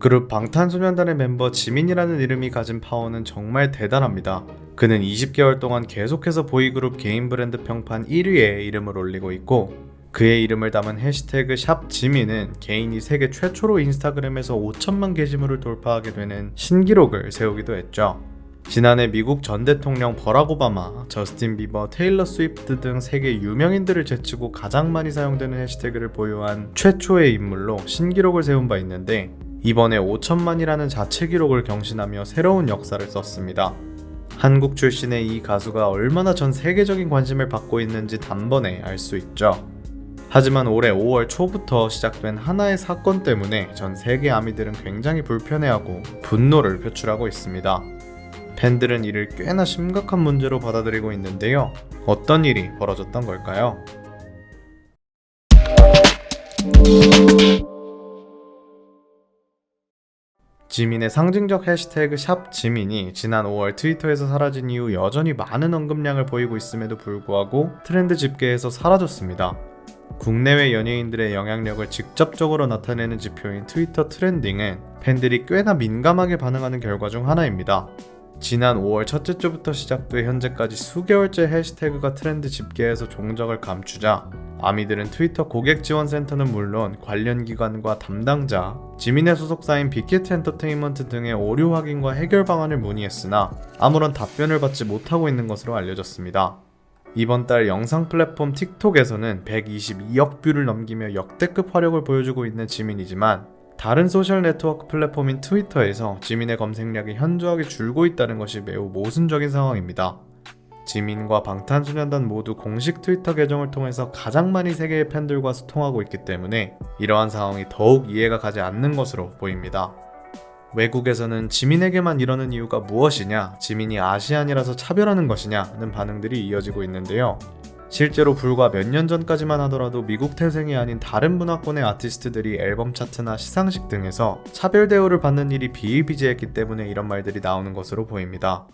그룹 방탄소년단의 멤버 지민이라는 이름이 가진 파워는 정말 대단합니다. 그는 20개월 동안 계속해서 보이그룹 개인 브랜드 평판 1위에 이름을 올리고 있고, 그의 이름을 담은 해시태그 샵지민은 개인이 세계 최초로 인스타그램에서 5천만 게시물을 돌파하게 되는 신기록을 세우기도 했죠. 지난해 미국 전 대통령 버락 오바마, 저스틴 비버, 테일러 스위프트 등 세계 유명인들을 제치고 가장 많이 사용되는 해시태그를 보유한 최초의 인물로 신기록을 세운 바 있는데, 이번에 5천만이라는 자체 기록을 경신하며 새로운 역사를 썼습니다. 한국 출신의 이 가수가 얼마나 전 세계적인 관심을 받고 있는지 단번에 알 수 있죠. 하지만 올해 5월 초부터 시작된 하나의 사건 때문에 전 세계 아미들은 굉장히 불편해하고 분노를 표출하고 있습니다. 팬들은 이를 꽤나 심각한 문제로 받아들이고 있는데요. 어떤 일이 벌어졌던 걸까요? 지민의 상징적 해시태그 샵지민이 지난 5월 트위터에서 사라진 이후 여전히 많은 언급량을 보이고 있음에도 불구하고 트렌드 집계에서 사라졌습니다. 국내외 연예인들의 영향력을 직접적으로 나타내는 지표인 트위터 트렌딩은 팬들이 꽤나 민감하게 반응하는 결과 중 하나입니다. 지난 5월 첫째 주부터 시작돼 현재까지 수개월째 해시태그가 트렌드 집계에서 종적을 감추자 아미들은 트위터 고객지원센터는 물론 관련 기관과 담당자, 지민의 소속사인 빅히트 엔터테인먼트 등의 오류 확인과 해결 방안을 문의했으나 아무런 답변을 받지 못하고 있는 것으로 알려졌습니다. 이번 달 영상 플랫폼 틱톡에서는 122억 뷰를 넘기며 역대급 화력을 보여주고 있는 지민이지만, 다른 소셜 네트워크 플랫폼인 트위터에서 지민의 검색량이 현저하게 줄고 있다는 것이 매우 모순적인 상황입니다. 지민과 방탄소년단 모두 공식 트위터 계정을 통해서 가장 많이 세계의 팬들과 소통하고 있기 때문에 이러한 상황이 더욱 이해가 가지 않는 것으로 보입니다. 외국에서는 지민에게만 이러는 이유가 무엇이냐, 지민이 아시안이라서 차별하는 것이냐는 반응들이 이어지고 있는데요. 실제로 불과 몇 년 전까지만 하더라도 미국 태생이 아닌 다른 문화권의 아티스트들이 앨범 차트나 시상식 등에서 차별 대우를 받는 일이 비일비재했기 때문에 이런 말들이 나오는 것으로 보입니다.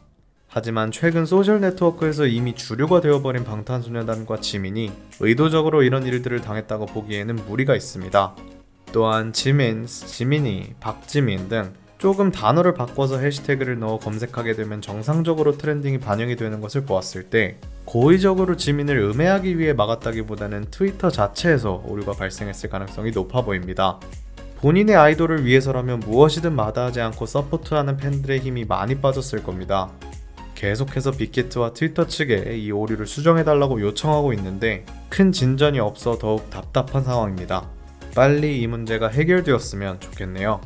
하지만 최근 소셜 네트워크에서 이미 주류가 되어버린 방탄소년단과 지민이 의도적으로 이런 일들을 당했다고 보기에는 무리가 있습니다. 또한 지민, 지민이, 박지민 등 조금 단어를 바꿔서 해시태그를 넣어 검색하게 되면 정상적으로 트렌딩이 반영이 되는 것을 보았을 때 고의적으로 지민을 음해하기 위해 막았다기보다는 트위터 자체에서 오류가 발생했을 가능성이 높아 보입니다. 본인의 아이돌을 위해서라면 무엇이든 마다하지 않고 서포트하는 팬들의 힘이 많이 빠졌을 겁니다. 계속해서 빅히트와 트위터 측에 이 오류를 수정해달라고 요청하고 있는데 큰 진전이 없어 더욱 답답한 상황입니다. 빨리 이 문제가 해결되었으면 좋겠네요.